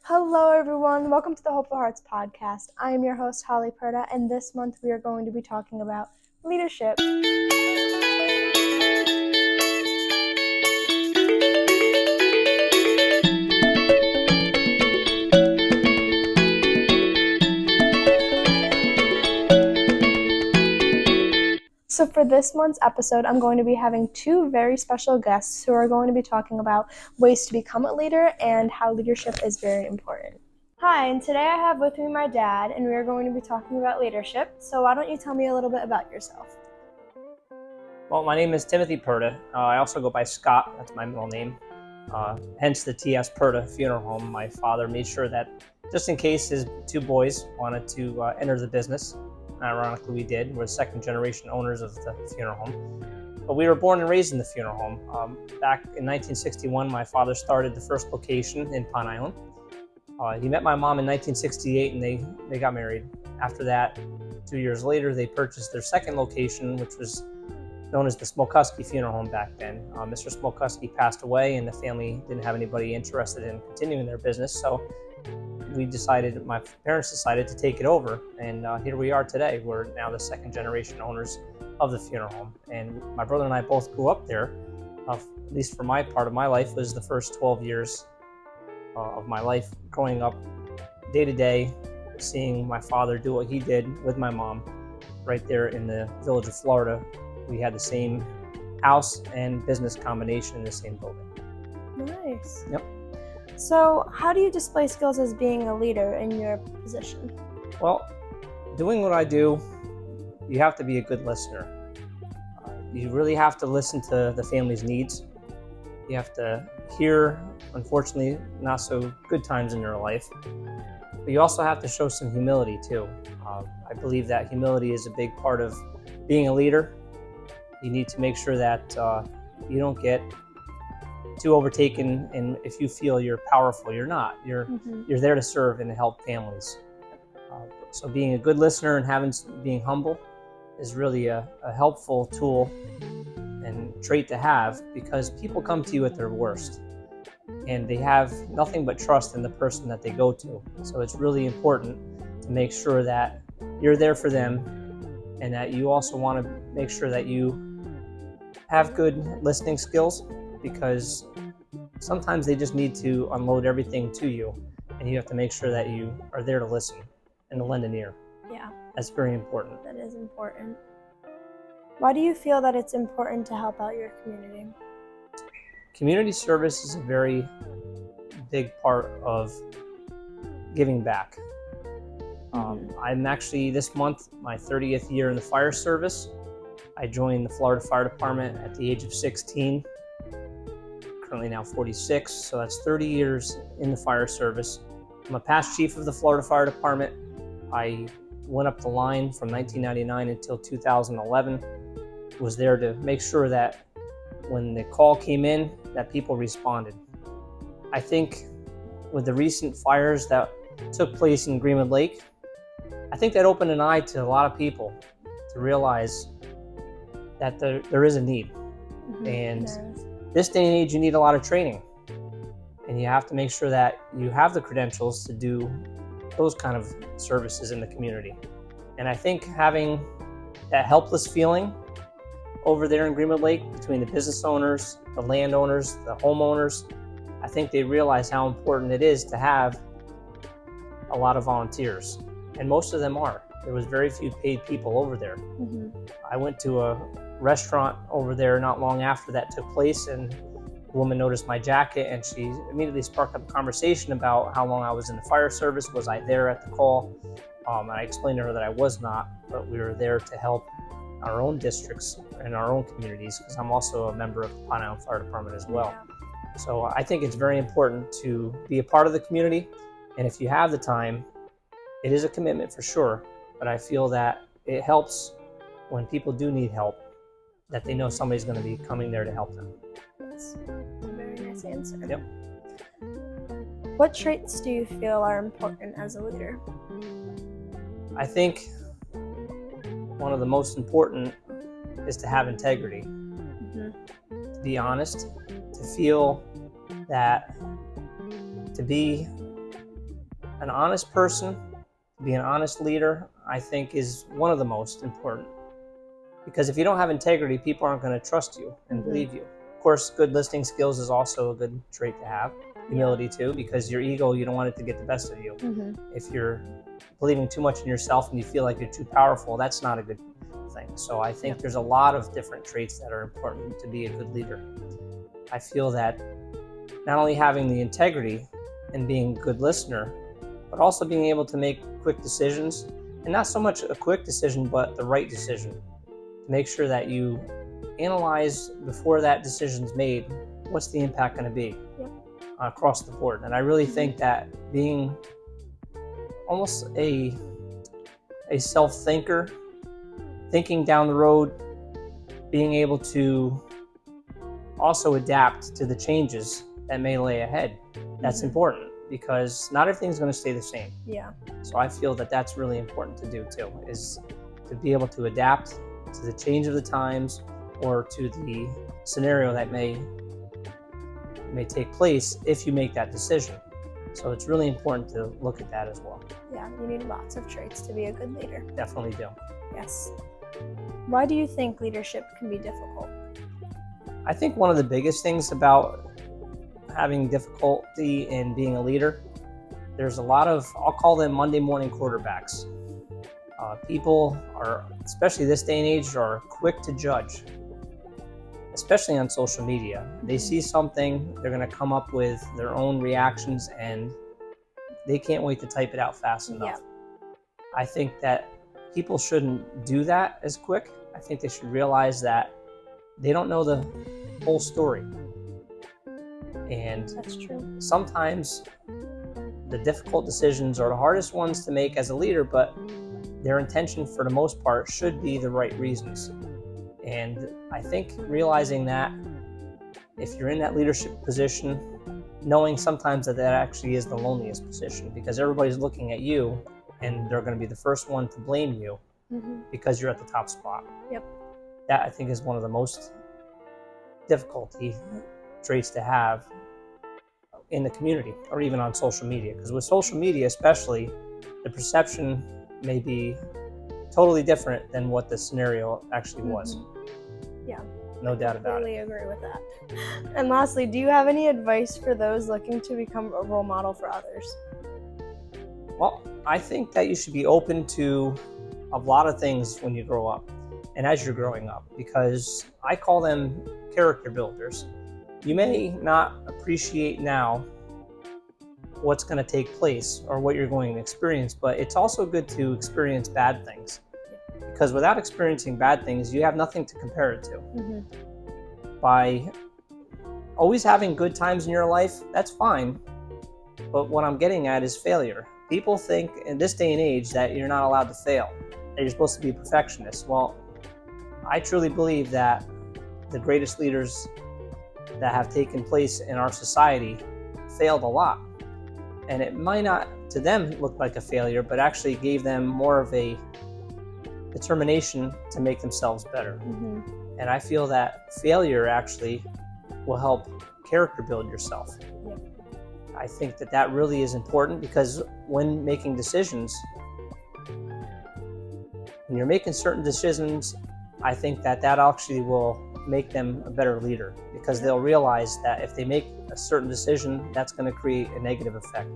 Hello, everyone. Welcome to the Hopeful Hearts podcast. I am your host, Holly Perda, and this month we are going to be talking about leadership. So for this month's episode, I'm going to be having two very special guests who are going to be talking about ways to become a leader and how leadership is very important. Hi, and today I have with me my dad, and we are going to be talking about leadership. So why don't you tell me a little bit about yourself? Well, my name is Timothy Perda. I also go by Scott. That's my middle name. Hence the T.S. Perda Funeral Home. My father made sure that just in case his two boys wanted to enter the business, ironically we did. We're second generation owners of the funeral home. But we were born and raised in the funeral home. Back in 1961, my father started the first location in Pine Island. He met my mom in 1968 and they got married. After that, 2 years later, they purchased their second location, which was known as the Smolkuski Funeral Home back then. Mr. Smolkuski passed away and the family didn't have anybody interested in continuing their business, so my parents decided to take it over, and here we are today. We're now the second generation owners of the funeral home, and my brother and I both grew up there. At least for my part of my life was the first 12 years of my life growing up day to day, seeing my father do what he did with my mom right there in the village of Florida. We had the same house and business combination in the same building. Nice. Yep. So how do you display skills as being a leader in your position? Well, doing what I do, you have to be a good listener. You really have to listen to the family's needs. You have to hear, unfortunately, not so good times in your life. But you also have to show some humility too. I believe that humility is a big part of being a leader. You need to make sure that you don't get too overtaken, and if you feel you're powerful, you're not. You're there to serve and to help families. So being a good listener and being humble is really a helpful tool and trait to have, because people come to you at their worst and they have nothing but trust in the person that they go to. So it's really important to make sure that you're there for them, and that you also want to make sure that you have good listening skills, because sometimes they just need to unload everything to you, and you have to make sure that you are there to listen and to lend an ear. Yeah. That's very important. That is important. Why do you feel that it's important to help out your community? Community service is a very big part of giving back. I'm actually this month my 30th year in the fire service. I joined the Florida Fire Department at the age of 16, currently now 46, so that's 30 years in the fire service. I'm a past chief of the Florida Fire Department. I went up the line from 1999 until 2011. Was there to make sure that when the call came in, that people responded. I think with the recent fires that took place in Greenwood Lake, I think that opened an eye to a lot of people to realize that there is a need. And this day and age, you need a lot of training, and you have to make sure that you have the credentials to do those kind of services in the community. And I think having that helpless feeling over there in Greenwood Lake between the business owners, the landowners, the homeowners, I think they realize how important it is to have a lot of volunteers, and most of them are. There was very few paid people over there. I went to a restaurant over there not long after that took place, and the woman noticed my jacket, and she immediately sparked up a conversation about how long I was in the fire service. Was I there at the call? And I explained to her that I was not, but we were there to help our own districts and our own communities, because I'm also a member of the Pine Island Fire Department as well. So I think it's very important to be a part of the community, and if you have the time, it is a commitment for sure, but I feel that it helps when people do need help, that they know somebody's going to be coming there to help them. That's a very nice answer. Yep. What traits do you feel are important as a leader? I think one of the most important is to have integrity, to be honest, to feel that to be an honest person, to be an honest leader, I think is one of the most important. Because if you don't have integrity, people aren't going to trust you and believe you. Of course, good listening skills is also a good trait to have. Humility too, because your ego, you don't want it to get the best of you. If you're believing too much in yourself and you feel like you're too powerful, that's not a good thing. So I think there's a lot of different traits that are important to be a good leader. I feel that not only having the integrity and being a good listener, but also being able to make quick decisions, and not so much a quick decision, but the right decision. To make sure that you analyze before that decision's made, what's the impact going to be across the board. And I really think that being almost a self-thinker, thinking down the road, being able to also adapt to the changes that may lay ahead, that's important, because not everything's going to stay the same. Yeah. So I feel that that's really important to do too, is to be able to adapt to the change of the times or to the scenario that may take place if you make that decision. So it's really important to look at that as well. Yeah, you need lots of traits to be a good leader. Definitely do. Yes. Why do you think leadership can be difficult? I think one of the biggest things about having difficulty in being a leader, there's a lot of, I'll call them Monday morning quarterbacks. People are, especially this day and age, are quick to judge, especially on social media. They see something, they're going to come up with their own reactions, and they can't wait to type it out fast enough. I think that people shouldn't do that as quick. I think they should realize that they don't know the whole story. And that's true. Sometimes the difficult decisions are the hardest ones to make as a leader, but their intention for the most part should be the right reasons. And I think realizing that if you're in that leadership position, knowing sometimes that actually is the loneliest position, because everybody's looking at you and they're going to be the first one to blame you because you're at the top spot. That I think is one of the most difficulty traits to have in the community or even on social media. Because with social media especially, the perception may be totally different than what the scenario actually was. Yeah. No doubt about it. I totally agree with that. And lastly, do you have any advice for those looking to become a role model for others? Well, I think that you should be open to a lot of things when you grow up and as you're growing up, because I call them character builders. You may not appreciate now what's going to take place or what you're going to experience, but it's also good to experience bad things, because without experiencing bad things, you have nothing to compare it to. By always having good times in your life, that's fine, but what I'm getting at is failure. People think in this day and age that you're not allowed to fail, that you're supposed to be a perfectionist. Well, I truly believe that the greatest leaders that have taken place in our society failed a lot. And it might not to them look like a failure, but actually gave them more of a determination to make themselves better. And I feel that failure actually will help character build yourself. I think that that really is important, because when making decisions, when you're making certain decisions, I think that that actually will make them a better leader, because they'll realize that if they make a certain decision, that's going to create a negative effect.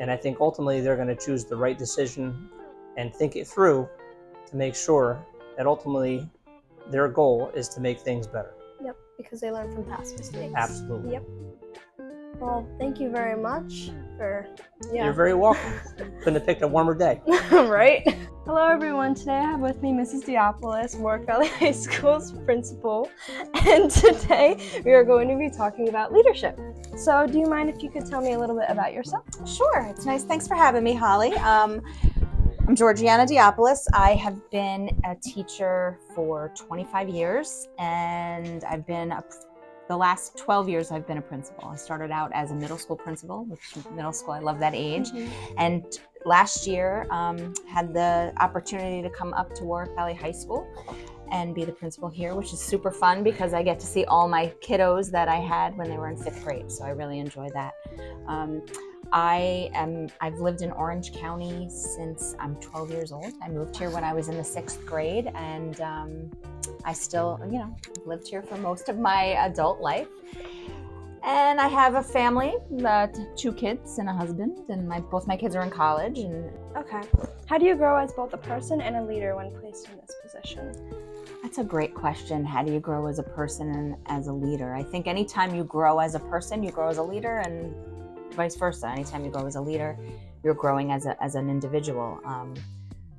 And I think ultimately they're going to choose the right decision and think it through to make sure that ultimately their goal is to make things better. Yep, because they learn from past mistakes. Absolutely. Yep. Well, thank you very much for, You're very welcome. Couldn't have picked a warmer day. Right? Hello everyone, today I have with me Mrs. Diopoulos, Warwick Valley High School's principal, and today we are going to be talking about leadership. So do you mind if you could tell me a little bit about yourself? Sure, it's nice. Thanks for having me, Holly. I'm Georgiana Diopoulos. I have been a teacher for 25 years, and I've been the last 12 years I've been a principal. I started out as a middle school principal, which middle school, I love that age. And last year had the opportunity to come up to Warwick Valley High School and be the principal here, which is super fun because I get to see all my kiddos that I had when they were in 5th grade. So I really enjoy that. I've lived in Orange County since I'm 12 years old. I moved here when I was in the 6th grade, and I still, lived here for most of my adult life. And I have a family, 2 kids and a husband, and both my kids are in college. And Okay. How do you grow as both a person and a leader when placed in this position? that's a great question. How do you grow as a person and as a leader? I think anytime you grow as a person, you grow as a leader, and vice versa. Anytime you grow as a leader, you're growing as an individual. And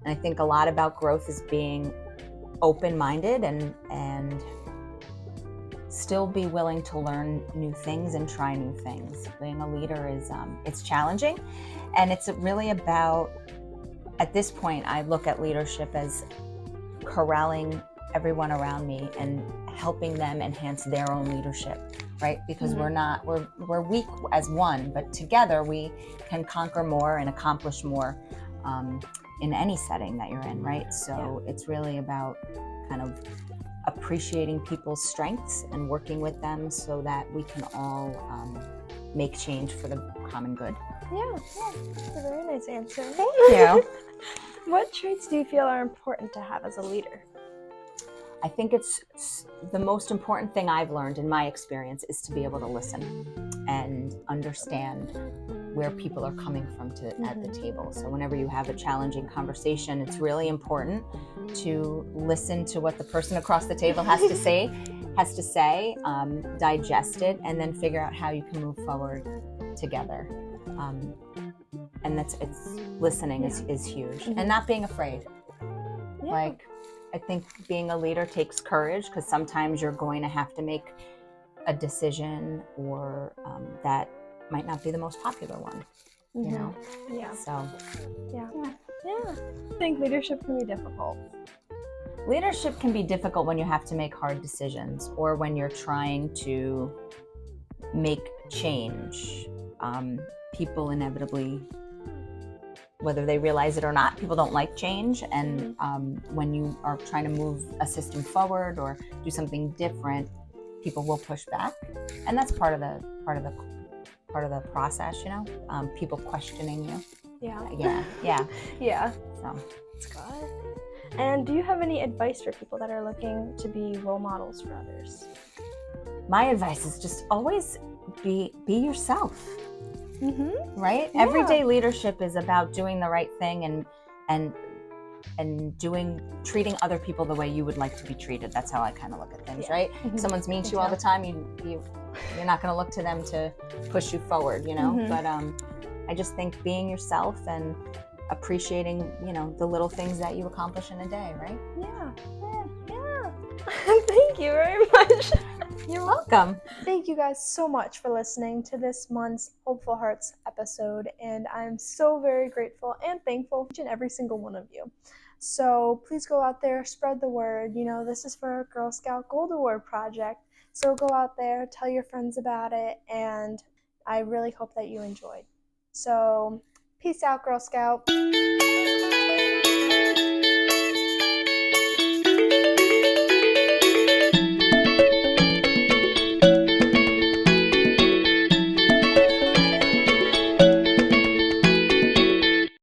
I think a lot about growth is being open-minded and still be willing to learn new things and try new things. Being a leader is it's challenging, and it's really about, at this point, I look at leadership as corralling everyone around me and helping them enhance their own leadership, right? Because we're weak as one, but together we can conquer more and accomplish more in any setting that you're in, right? So it's really about kind of appreciating people's strengths and working with them so that we can all make change for the common good. Yeah, that's a very nice answer. Thank you. What traits do you feel are important to have as a leader? I think it's the most important thing I've learned in my experience is to be able to listen and understand where people are coming from at the table. So whenever you have a challenging conversation, it's really important to listen to what the person across the table has to say, digest it, and then figure out how you can move forward together. And listening is huge, and not being afraid. Yeah. Like, I think being a leader takes courage, because sometimes you're going to have to make a decision or that might not be the most popular one, you know? Yeah. So, Yeah. I think leadership can be difficult. leadership can be difficult when you have to make hard decisions or when you're trying to make change. People inevitably, whether they realize it or not, people don't like change. And when you are trying to move a system forward or do something different, people will push back, and that's part of the process. People questioning you. Yeah. So That's good. And do you have any advice for people that are looking to be role models for others? my advice is just always be yourself. Right? Yeah. Everyday leadership is about doing the right thing and treating other people the way you would like to be treated. That's how I kind of look at things, right? If someone's mean to you all the time, you're not going to look to them to push you forward, But I just think being yourself and appreciating, the little things that you accomplish in a day, right? Yeah. Thank you very much. You're welcome. Thank you guys so much for listening to this month's Hopeful Hearts episode, and I'm so very grateful and thankful for each and every single one of you. So please go out there, spread the word. This is for our Girl Scout Gold Award project, so go out there, tell your friends about it, and I really hope that you enjoyed. So peace out, Girl Scout.